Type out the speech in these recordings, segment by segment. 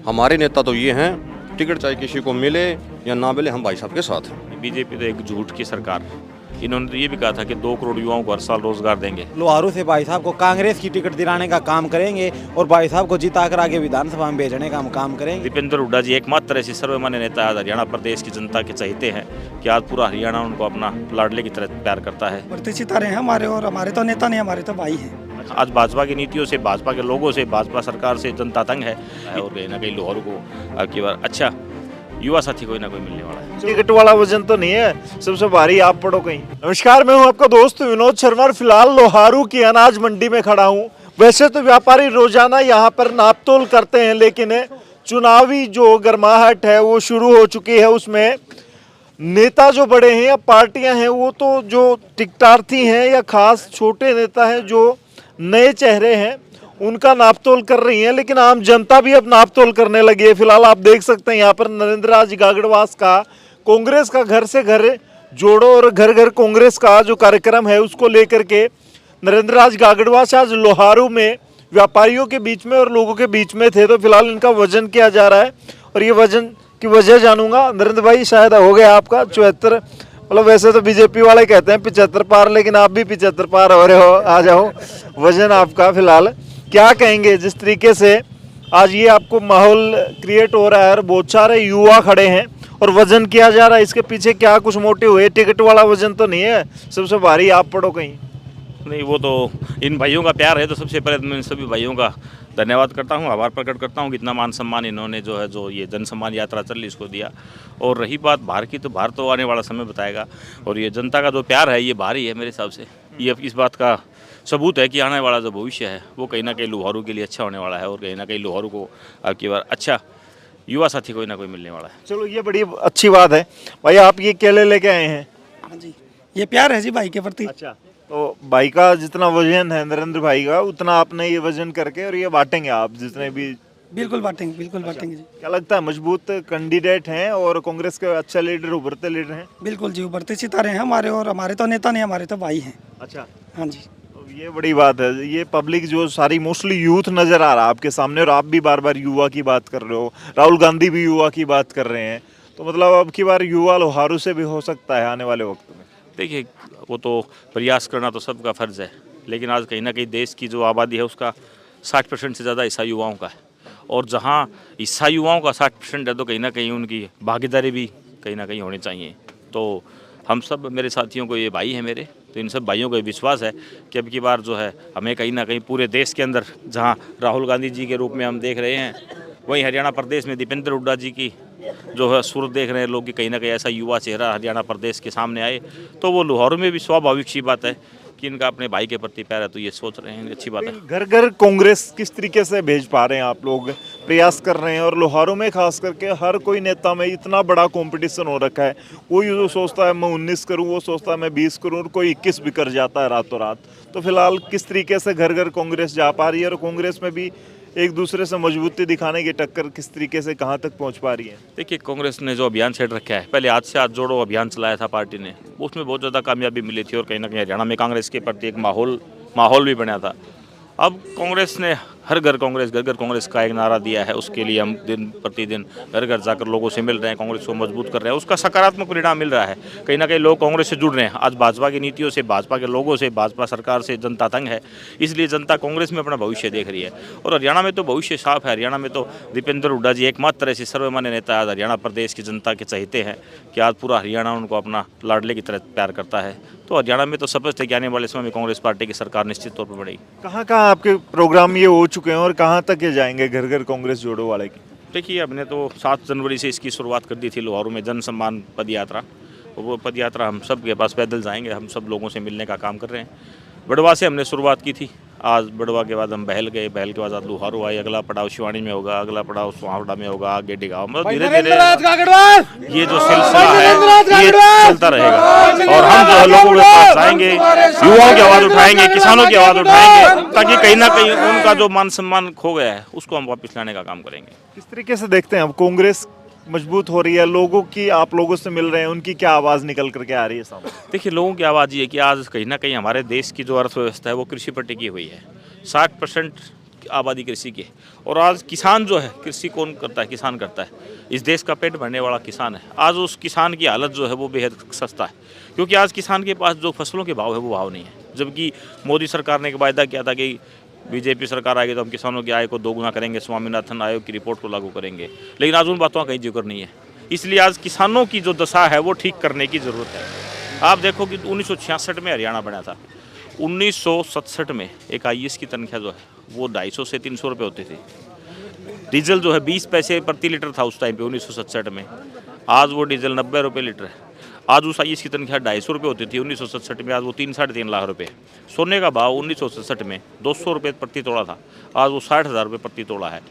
हमारे नेता तो ये हैं, टिकट चाहे किसी को मिले या ना मिले, हम भाई साहब के साथ हैं। बीजेपी तो एक झूठ की सरकार। इन्होंने तो ये भी कहा था कि 2 करोड़ युवाओं को हर साल रोजगार देंगे। लोहारू से भाई साहब को कांग्रेस की टिकट दिलाने का काम करेंगे और भाई साहब को जिता कर आगे विधानसभा में भेजने का हम काम करेंगे। दीपेंद्र हुड्डा जी एकमात्र ऐसे सर्वमान्य नेता आज हरियाणा प्रदेश की जनता के चाहते हैं कि आज पूरा हरियाणा उनको अपना लाडले की तरह प्यार करता है। बढ़ते सितारे हैं हमारे, और हमारे तो नेता नहीं, हमारे तो भाई हैं। आज भाजपा की नीतियों से, भाजपा के लोगों से, भाजपा सरकार से जनता तंग है और कहीं ना कहीं लोहारू को अब की बार अच्छा युवा साथी कोई ना कोई मिलने वाला है। टिकट वाला वजन तो नहीं है, सबसे भारी आप पड़ो कहीं। नमस्कार, मैं हूं आपका दोस्त विनोद शर्मा और फिलहाल लोहारू की अनाज मंडी में खड़ा हूं। वैसे तो व्यापारी रोजाना यहां पर नापतोल करते हैं, लेकिन चुनावी जो गर्माहट है वो शुरू हो चुकी है। उसमें नेता जो बड़े हैं या पार्टियां हैं वो तो जो टिकटार्थी हैं या खास छोटे नेता हैं जो नए चेहरे हैं उनका नापतोल कर रही है, लेकिन आम जनता भी अब नापतोल करने लगी है। फिलहाल आप देख सकते हैं यहाँ पर नरेंद्र राज गागड़वास का कांग्रेस का घर से घर जोड़ो और घर घर कांग्रेस का जो कार्यक्रम है उसको लेकर के नरेंद्र राज गागड़वास आज लोहारू में व्यापारियों के बीच में और लोगों के बीच में थे। तो फिलहाल इनका वजन किया जा रहा है और ये वजन की वजह जानूंगा। नरेंद्र भाई, शायद हो गया आपका 74, मतलब वैसे तो बीजेपी वाले कहते हैं 75 पार, लेकिन आप भी 75 पार हो रहे हो। आ जाओ, वजन आपका फिलहाल क्या कहेंगे जिस तरीके से आज ये आपको माहौल क्रिएट हो रहा है और बहुत सारे युवा खड़े हैं और वजन किया जा रहा है, इसके पीछे क्या कुछ मोटिव है? टिकट वाला वजन तो नहीं है, सबसे भारी आप पड़ो कहीं? नहीं, वो तो इन भाइयों का प्यार है। तो सबसे पहले मैं इन सभी भाइयों का धन्यवाद करता हूँ, आभार प्रकट करता हूँ कि इतना मान सम्मान इन्होंने जो ये जन सम्मान यात्रा चल इसको दिया। और रही बात बाहर की, तो बाहर तो आने वाला समय बताएगा। और ये जनता का जो प्यार है ये बाहर ही है मेरे हिसाब से। ये इस बात का सबूत है कि आने वाला जो भविष्य है वो कहीं ना कहीं लोहारू के लिए अच्छा होने वाला है और कहीं ना कहीं लोहारू को अब की बार अच्छा युवा साथी कोई ना कोई मिलने वाला है। चलो, ये बड़ी अच्छी बात है। भाई, आप ये केले लेके आए हैं? हाँ जी, ये प्यार है जी भाई के प्रति। अच्छा, तो भाई का जितना वजन है नरेंद्र भाई का, उतना आपने ये वजन करके और ये बांटेंगे आप जितने भी? बिल्कुल बांटेंगे, बिल्कुल बांटेंगे जी। क्या लगता है, मजबूत कैंडिडेट हैं और कांग्रेस के अच्छा लीडर, उभरते लीडर हैं? बिल्कुल जी, उभरते सितारे हैं हमारे, और हमारे तो नेता नहीं, हमारे तो भाई हैं। अच्छा, हाँ जी, तो ये बड़ी बात है। ये पब्लिक जो सारी मोस्टली यूथ नजर आ रहा है आपके सामने, और आप भी बार बार युवा की बात कर रहे हो, राहुल गांधी भी युवा की बात कर रहे हैं, तो मतलब अब की बार युवा लोहारू से भी हो सकता है आने वाले वक्त में? देखिए, वो तो प्रयास करना तो सबका फर्ज है, लेकिन आज कहीं ना कहीं देश की जो आबादी है उसका 60% से ज़्यादा हिस्सा युवाओं का है। और जहाँ हिस्सा युवाओं का 60% है तो कहीं ना कहीं उनकी भागीदारी भी कहीं ना कहीं होनी चाहिए। तो हम सब, मेरे साथियों को, ये भाई हैं मेरे, तो इन सब भाइयों को ये विश्वास है कि अब की बार जो है हमें कहीं ना कहीं पूरे देश के अंदर जहाँ राहुल गांधी जी के रूप में हम देख रहे हैं, वहीं हरियाणा प्रदेश में दीपेंद्र हुड्डा जी की जो है सूरत देख रहे हैं लोग कि कहीं ना कहीं ऐसा युवा चेहरा हरियाणा प्रदेश के सामने आए। तो वो लोहारू में भी स्वाभाविक सी बात है कि इनका अपने भाई के प्रति प्यार है, तो ये सोच रहे हैं, अच्छी बात है। घर घर कांग्रेस किस तरीके से भेज पा रहे हैं आप लोग? प्रयास कर रहे हैं, और लोहारू में खास करके हर कोई नेता में इतना बड़ा कंपटीशन हो रखा है। कोई जो सोचता है मैं 19 करूं, वो सोचता है मैं 20 करूं, और कोई 21 भी कर जाता है रातों रात। तो फिलहाल किस तरीके से घर घर कांग्रेस जा पा रही है, और कांग्रेस में भी एक दूसरे से मजबूती दिखाने की टक्कर किस तरीके से कहाँ तक पहुँच पा रही है? देखिए, कांग्रेस ने जो अभियान छेड़ रखा है, पहले हाथ से हाथ जोड़ो अभियान चलाया था पार्टी ने, उसमें बहुत ज़्यादा कामयाबी मिली थी और कहीं ना कहीं हरियाणा में कांग्रेस के प्रति एक माहौल भी बना था। अब कांग्रेस ने हर घर कांग्रेस का एक नारा दिया है। उसके लिए हम दिन प्रतिदिन घर घर जाकर लोगों से मिल रहे हैं, कांग्रेस को मजबूत कर रहे हैं। उसका सकारात्मक परिणाम मिल रहा है। कहीं ना कहीं लोग कांग्रेस से जुड़ रहे हैं। आज भाजपा की नीतियों से, भाजपा के लोगों से, भाजपा सरकार से जनता तंग है, इसलिए जनता कांग्रेस में अपना भविष्य देख रही है। और हरियाणा में तो भविष्य साफ है। हरियाणा में तो दीपेंद्र हुड्डा जी एकमात्र ऐसे सर्वमान्य नेता आज हरियाणा प्रदेश की जनता के चाहते हैं कि आज पूरा हरियाणा उनको अपना लाडले की तरह प्यार करता है। तो हरियाणा में तो स्पष्ट है कि आने वाले समय में कांग्रेस पार्टी की सरकार निश्चित तौर पर बढ़ेगी। कहाँ कहाँ आपके प्रोग्राम ये हो चुके हैं और कहाँ तक ये जाएंगे घर घर कांग्रेस जोड़ो वाले की? देखिए, हमने तो 7 जनवरी से इसकी शुरुआत कर दी थी लोहारू में जन सम्मान पद यात्रा। वो पद यात्रा हम सब के पास पैदल जाएंगे, हम सब लोगों से मिलने का काम कर रहे हैं। बड़वा से हमने शुरुआत की थी। आज बड़वा के बाद हम बहल गए, बहल के बाद लोहारू आए, अगला पड़ाव शिवानी में होगा, अगला पड़ाव सुहावड़ा में होगा, आगे डिगांव। मतलब धीरे धीरे ये जो सिलसिला है ये चलता रहेगा और हम जो है लोगों के पास जाएंगे, युवाओं की आवाज़ उठाएंगे, किसानों की आवाज़ उठाएंगे, ताकि कहीं ना कहीं उनका जो मान सम्मान खो गया है उसको हम वापस लाने का काम करेंगे। किस तरीके से देखते हैं अब कांग्रेस मजबूत हो रही है, लोगों की, आप लोगों से मिल रहे हैं, उनकी क्या आवाज़ निकल करके आ रही है सामने? देखिए, लोगों की आवाज़ ये है कि आज कहीं ना कहीं हमारे देश की जो अर्थव्यवस्था है वो कृषि पर टिकी हुई है। 60% आबादी कृषि की है। और आज किसान जो है, कृषि कौन करता है? किसान करता है। इस देश का पेट भरने वाला किसान है। आज उस किसान की हालत जो है वो बेहद सस्ता है, क्योंकि आज किसान के पास जो फसलों के भाव है वो भाव नहीं है। जबकि मोदी सरकार ने एक वायदा किया था कि बीजेपी सरकार आएगी तो हम किसानों की आय को दोगुना करेंगे, स्वामीनाथन आयोग की रिपोर्ट को लागू करेंगे, लेकिन आज उन बातों का कहीं जिक्र नहीं है। इसलिए आज किसानों की जो दशा है वो ठीक करने की ज़रूरत है। आप देखो कि 1966 में हरियाणा बना था। 1967 में एक IAS की तनख्वाह जो है वो 250 से 300 रुपये होती थी। डीजल जो है 20 पैसे प्रति लीटर था उस टाइम पे 1967 में। आज वो डीजल 90 रुपये लीटर है। आज उस IAS की तनख्वाह 250 रुपये होती थी 1967 में, आज वो 3-3.5 लाख रुपये। सोने का भाव 1967 में 200 रुपये प्रति तोड़ा था, आज वो 60,000 रुपये प्रति तोड़ा है।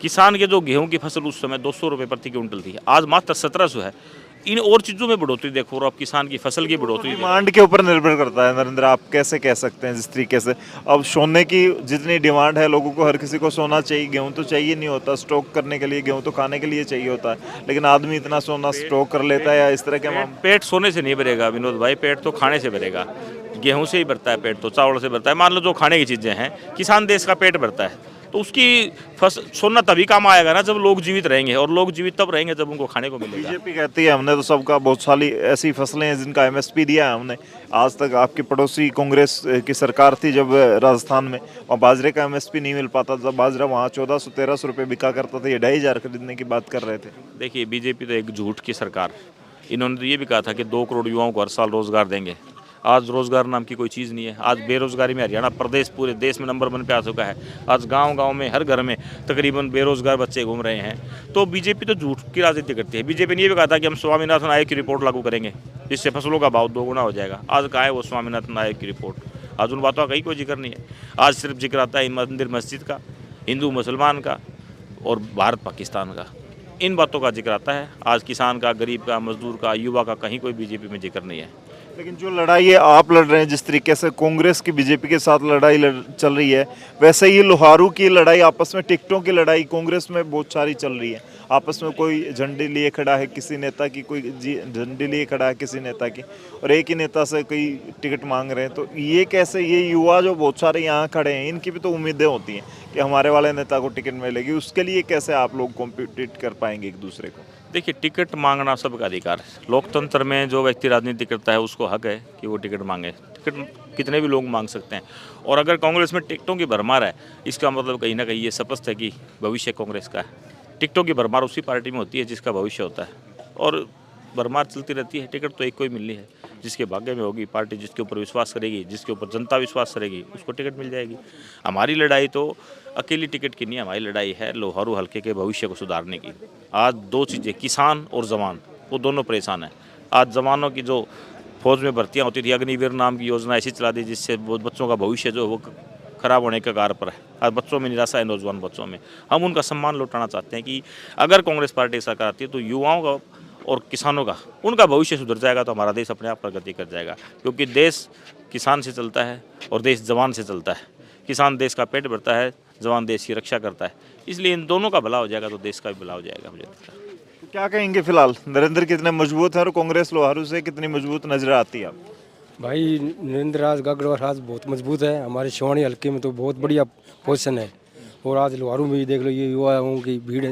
किसान के जो गेहूं की फसल उस समय 200 रुपये प्रति क्विंटल थी, आज मात्र 1700 है। इन और चीज़ों में बढ़ोतरी देखो और अब किसान की फसल की बढ़ोतरी देखो। डिमांड के ऊपर निर्भर करता है नरेंद्र, आप कैसे कह सकते हैं जिस तरीके से अब सोने की जितनी डिमांड है, लोगों को हर किसी को सोना चाहिए, गेहूं तो चाहिए नहीं होता स्टॉक करने के लिए, गेहूं तो खाने के लिए चाहिए होता है, लेकिन आदमी इतना सोना स्टॉक कर लेता है या इस तरह के मामले। पेट सोने से नहीं भरेगा विनोद भाई, पेट तो खाने से भरेगा। गेहूं से ही भरता है पेट, तो चावल से भरता है। मान लो जो खाने की चीज़ें हैं, किसान देश का पेट भरता है, तो उसकी सोना तभी काम आएगा ना जब लोग जीवित रहेंगे, और लोग जीवित तब रहेंगे जब उनको खाने को मिलेगा। बीजेपी कहती है हमने तो सबका बहुत सारी ऐसी फसलें हैं जिनका MSP दिया है हमने। आज तक आपकी पड़ोसी कांग्रेस की सरकार थी जब राजस्थान में, वहाँ बाजरे का MSP नहीं मिल पाता, जब बाजरा वहाँ 1400-1300 रुपये बिका करता था, ये 2500 खरीदने की बात कर रहे थे। देखिए बीजेपी तो एक झूठ की सरकार, इन्होंने तो ये भी कहा था कि 2 करोड़ युवाओं को हर साल रोजगार देंगे। आज रोजगार नाम की कोई चीज़ नहीं है। आज बेरोजगारी में हरियाणा प्रदेश पूरे देश में नंबर 1 पे आ चुका है। आज गांव-गांव में हर घर में तकरीबन बेरोजगार बच्चे घूम रहे हैं। तो बीजेपी तो झूठ की राजनीति करती है। बीजेपी ने ये भी कहा था कि हम स्वामीनाथन आयोग की रिपोर्ट लागू करेंगे, जिससे फसलों का भाव 2 गुना हो जाएगा। आज कहाँ है वो स्वामीनाथन आयोग की रिपोर्ट? आज उन बातों का कहीं कोई जिक्र नहीं है। आज सिर्फ जिक्र आता है मंदिर मस्जिद का, हिंदू मुसलमान का और भारत पाकिस्तान का, इन बातों का जिक्र आता है। आज किसान का, गरीब का, मजदूर का, युवा का कहीं कोई बीजेपी में जिक्र नहीं है। लेकिन जो लड़ाई है आप लड़ रहे हैं, जिस तरीके से कांग्रेस की बीजेपी के साथ लड़ाई चल रही है, वैसे ही लोहारू की लड़ाई, आपस में टिकटों की लड़ाई कांग्रेस में बहुत सारी चल रही है। आपस में कोई झंडे लिए खड़ा है किसी नेता की, कोई झंडे लिए खड़ा है किसी नेता की, और एक ही नेता से कई टिकट मांग रहे हैं। तो ये कैसे, ये युवा जो बहुत सारे यहाँ खड़े हैं, इनकी भी तो उम्मीदें होती हैं कि हमारे वाले नेता को टिकट मिलेगी, उसके लिए कैसे आप लोग कॉम्पिटिट कर पाएंगे एक दूसरे को? देखिए टिकट मांगना सबका अधिकार है। लोकतंत्र में जो व्यक्ति राजनीति करता है उसको हक है कि वो टिकट मांगे। टिकट कितने भी लोग मांग सकते हैं। और अगर कांग्रेस में टिकटों की भरमार है, इसका मतलब कहीं ना कहीं ये स्पष्ट है कि भविष्य कांग्रेस का है। टिकटों की भरमार उसी पार्टी में होती है जिसका भविष्य होता है, और भरमार चलती रहती है। टिकट तो एक कोई मिलनी है, जिसके भाग्य में होगी। पार्टी जिसके ऊपर विश्वास करेगी, जिसके ऊपर जनता विश्वास करेगी, उसको टिकट मिल जाएगी। हमारी लड़ाई तो अकेली टिकट की नहीं है, हमारी लड़ाई है लोहारू हल्के के भविष्य को सुधारने की। आज 2 चीज़ें, किसान और जवान, वो दोनों परेशान हैं। आज जवानों की जो फौज में भर्तियाँ होती थी, अग्निवीर नाम की योजना ऐसी चला दी जिससे बच्चों का भविष्य जो है वो खराब होने के कगार पर है। आज बच्चों में निराशा है, नौजवान बच्चों में। हम उनका सम्मान लौटाना चाहते हैं कि अगर कांग्रेस पार्टी सरकार आती है तो युवाओं का और किसानों का, उनका भविष्य सुधर जाएगा तो हमारा देश अपने आप प्रगति कर जाएगा। क्योंकि देश किसान से चलता है और देश जवान से चलता है। किसान देश का पेट भरता है, जवान देश की रक्षा करता है। इसलिए इन दोनों का भला हो जाएगा तो देश का भी भला हो जाएगा। मुझे लगता है। तो क्या कहेंगे फिलहाल, नरेंद्र कितने मजबूत है और कांग्रेस लोहारू से कितनी मजबूत नजर आती है आप? भाई नरेंद्र आज गढ़वाल आज बहुत मजबूत है। हमारे शिवानी हल्के में तो बहुत बढ़िया पोजीशन है। और आज लोहारू में भी देख लो, ये युवाओं की भीड़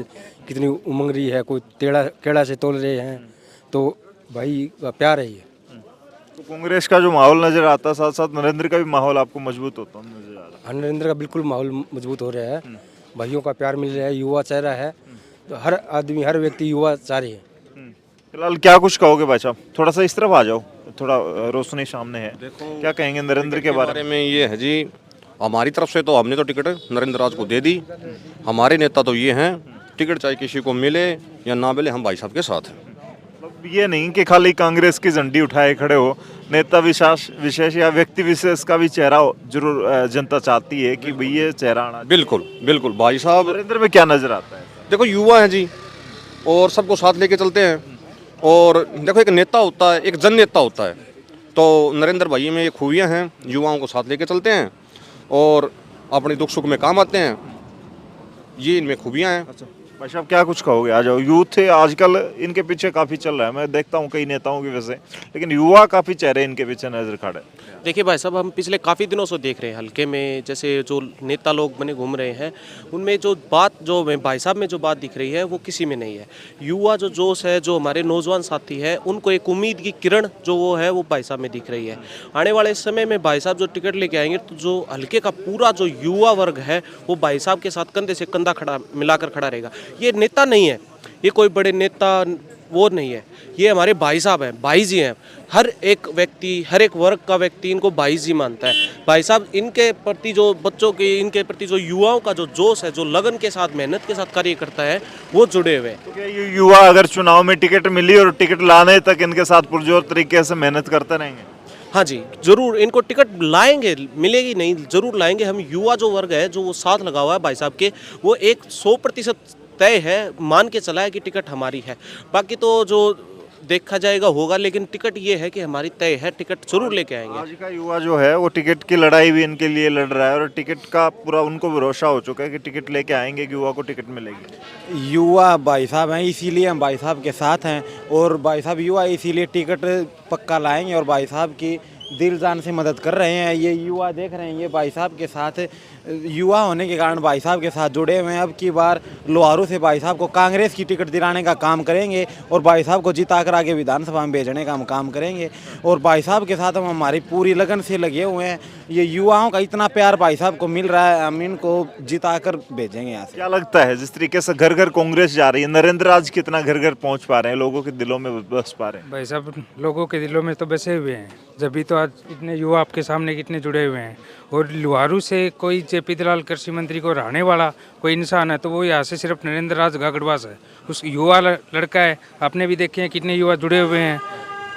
कितनी उमंग रही है। कोई केड़ा से तोल रहे हैं, तो भाई प्यार है ये। तो कांग्रेस का जो माहौल नजर आता है, साथ साथ नरेंद्र का भी माहौल आपको मजबूत होता नजर आ रहा है? नरेंद्र का बिल्कुल माहौल मजबूत हो रहा है। भाइयों का प्यार मिल रहा है, युवा चेहरा है, तो हर आदमी, हर व्यक्ति युवा चाह रहे हैं। फिलहाल क्या कुछ कहोगे भाई साहब? थोड़ा सा इस तरफ आ जाओ, थोड़ा रोशनी सामने है। क्या कहेंगे नरेंद्र के बारे में? ये है जी, हमारी तरफ से तो हमने तो टिकट नरेंद्र राज को दे दी। हमारे नेता तो ये हैं, टिकट चाहे किसी को मिले या ना मिले, हम भाई साहब के साथ हैं। मतलब ये नहीं कि खाली कांग्रेस की झंडी उठाए खड़े हो, नेता विशेष या व्यक्ति विशेष का भी चेहरा जरूर जनता चाहती है कि भाई ये चेहरा आना। बिल्कुल बिल्कुल भाई साहब। नरेंद्र में क्या नजर आता है? देखो युवा है जी, और सबको साथ लेके चलते हैं। और देखो एक नेता होता है, एक जन नेता होता है, तो नरेंद्र भाई में ये खूबियाँ हैं। युवाओं को साथ लेके चलते हैं और अपने दुख सुख में काम आते हैं, ये इनमें खूबियाँ हैं। अच्छा, भाई साहब क्या कुछ कहोगे? आ जाओ, यूथ आजकल इनके पीछे काफ़ी चल रहा है, मैं देखता हूँ कई नेताओं की वजह से, लेकिन युवा काफ़ी चेहरे इनके पीछे नजर खड़े। देखिए भाई साहब, हम पिछले काफ़ी दिनों से देख रहे हैं हल्के में जैसे जो नेता लोग बने घूम रहे हैं, उनमें जो बात जो भाई साहब में जो बात दिख रही है वो किसी में नहीं है। युवा जो जोश है, जो हमारे नौजवान साथी है, उनको एक उम्मीद की किरण जो वो है वो भाई साहब में दिख रही है। आने वाले समय में भाई साहब जो टिकट लेके आएंगे तो जो हल्के का पूरा जो युवा वर्ग है वो भाई साहब के साथ कंधे से कंधा खड़ा मिलाकर खड़ा रहेगा। ये नेता नहीं है, ये कोई बड़े नेता वो नहीं है, ये हमारे भाई साहब हैं, भाई जी हैं। हर एक व्यक्ति, हर एक वर्ग का व्यक्ति इनको भाई जी मानता है। भाई साहब इनके प्रति जो बच्चों के, इनके प्रति जो युवाओं का जो जोश है, जो लगन के साथ, मेहनत के साथ कार्य करता है, वो जुड़े हुए हैं। तो क्या ये युवा अगर चुनाव में टिकट मिली और टिकट लाने तक इनके साथ पुरजोर तरीके से मेहनत करते रहेंगे? हाँ जी, जरूर इनको टिकट लाएंगे, मिलेगी नहीं, जरूर लाएंगे हम। युवा जो वर्ग है जो वो साथ लगा हुआ है भाई साहब के, वो 100% तय है, मान के चला है कि टिकट हमारी है। बाकी तो जो देखा जाएगा होगा, लेकिन टिकट ये है कि हमारी तय है, टिकट जरूर लेके आएंगे। आज का युवा जो है वो टिकट की लड़ाई भी इनके लिए लड़ रहा है और टिकट का पूरा उनको भरोसा हो चुका है कि टिकट लेके आएंगे कि युवा को टिकट मिलेगी। युवा भाई साहब हैं, इसीलिए हम भाई साहब के साथ हैं, और भाई साहब युवा इसीलिए टिकट पक्का लाएंगे और भाई साहब की दिल जान से मदद कर रहे हैं। ये युवा देख रहे हैं, ये भाई साहब के साथ, युवा होने के कारण भाई साहब के साथ जुड़े हुए हैं। अब की बार लोहारू से भाई साहब को कांग्रेस की टिकट दिलाने का काम करेंगे और भाई साहब को जिता कर आगे विधानसभा में भेजने का हम काम करेंगे। और भाई साहब के साथ हम हमारी पूरी लगन से लगे हुए हैं। ये युवाओं का इतना प्यार भाई साहब को मिल रहा है, हम इनको जिता कर भेजेंगे यहाँ से। क्या लगता है जिस तरीके से घर घर कांग्रेस जा रही है, नरेंद्र आज कितना घर घर पहुंच पा रहे हैं, लोगों के दिलों में बस पा रहे हैं? भाई साहब लोगों के दिलों में तो बसे हुए हैं, जब भी तो आज इतने युवा आपके सामने कितने जुड़े हुए हैं। और लोहारू से कोई जेपी दलाल कृषि मंत्री को रहने वाला कोई इंसान है तो वो यहाँ से सिर्फ नरेंद्र राज गागड़वास है, उस युवा लड़का है। आपने भी देखे हैं कितने युवा जुड़े हुए हैं,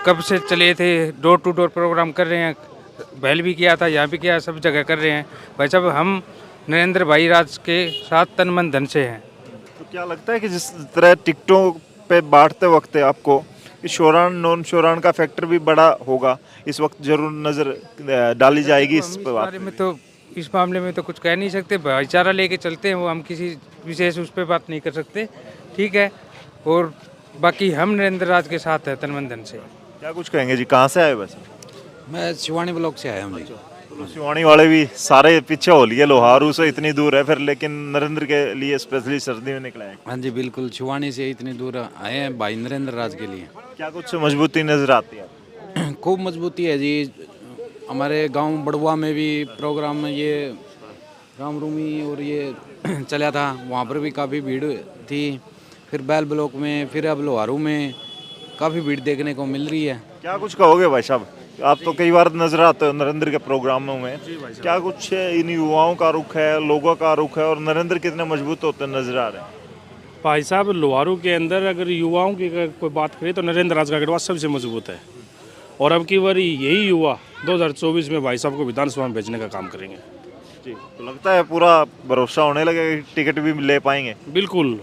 कब से चले थे, डोर टू डोर प्रोग्राम कर रहे हैं, पहले भी किया था, यहाँ भी किया, सब जगह कर रहे हैं। भाई साहब हम नरेंद्र भाई राज के साथ तन मन धन से हैं। तो क्या लगता है कि जिस तरह टिकटों पे बांटते वक्त आपको कि शोरान नॉन शोरान का फैक्टर भी बड़ा होगा, इस वक्त जरूर नज़र डाली जाएगी इस पर? बारे में तो इस मामले में तो कुछ कह नहीं सकते, भाईचारा लेके चलते हैं वो, हम किसी विशेष उस पर बात नहीं कर सकते, ठीक है। और बाकी हम नरेंद्र राज के साथ है तन मन धन से। क्या कुछ कहेंगे जी, कहाँ से आए? बस मैं शिवानी ब्लॉक से आया हूँ जी। तो शिवानी वाले भी सारे पीछे हो लिए, लोहारू से इतनी दूर है फिर, लेकिन नरेंद्र के लिए स्पेशली सर्दी में निकला है। हाँ जी बिल्कुल, शिवानी से इतनी दूर आए हैं भाई नरेंद्र राज के लिए। क्या कुछ मजबूती नजर आती है? खूब मजबूती है जी। हमारे गांव बड़ुआ में भी प्रोग्राम में ये रामरूमी और ये चला था, वहाँ पर भी काफ़ी भीड़ थी। फिर बैल ब्लॉक में, फिर अब लोहारू में काफ़ी भीड़ देखने को मिल रही है। क्या कुछ कहोगे भाई साहब? आप तो कई बार नजर आते हो नरेंद्र के प्रोग्रामों में, क्या कुछ इन युवाओं का रुख है, लोगों का रुख है, और नरेंद्र कितने मजबूत होते नजर आ रहे हैं? भाई साहब लोहारू के अंदर अगर युवाओं की अगर कोई बात करें तो नरेंद्र राज गागड़वास सबसे मजबूत है। और अब की बार यही युवा 2024 में भाई साहब को विधानसभा में भेजने का काम करेंगे जी। तो लगता है पूरा भरोसा होने लगेगा कि टिकट भी ले पाएंगे? बिल्कुल,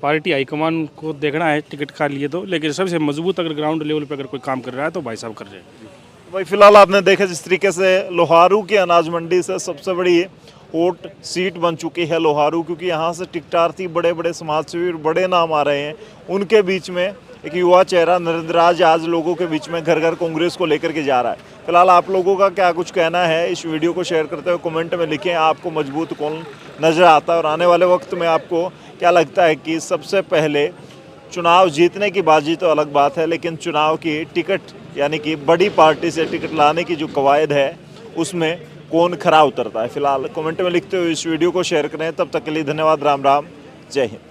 पार्टी हाईकमान को देखना है टिकट का लिए तो, लेकिन सबसे मजबूत अगर ग्राउंड लेवल पे अगर कोई काम कर रहा है तो भाई साहब कर रहे हैं। भाई फिलहाल आपने देखा जिस तरीके से लोहारू की अनाज मंडी से सबसे बड़ी हॉट सीट बन चुकी है लोहारू, क्योंकि यहाँ से टिकटार्थी बड़े बड़े समाजसेवी बड़े नाम आ रहे हैं। उनके बीच में एक युवा चेहरा नरेंद्र राज आज लोगों के बीच में घर घर कांग्रेस को लेकर के जा रहा है। फिलहाल आप लोगों का क्या कुछ कहना है, इस वीडियो को शेयर करते हुए कमेंट में लिखें। आपको मजबूत कौन नज़र आता है और आने वाले वक्त में आपको क्या लगता है कि सबसे पहले चुनाव जीतने की बाजी तो अलग बात है, लेकिन चुनाव की टिकट यानी कि बड़ी पार्टी से टिकट लाने की जो कवायद है उसमें कौन खरा उतरता है? फिलहाल कमेंट में लिखते हुए इस वीडियो को शेयर करें। तब तक के लिए धन्यवाद। राम राम, जय हिंद।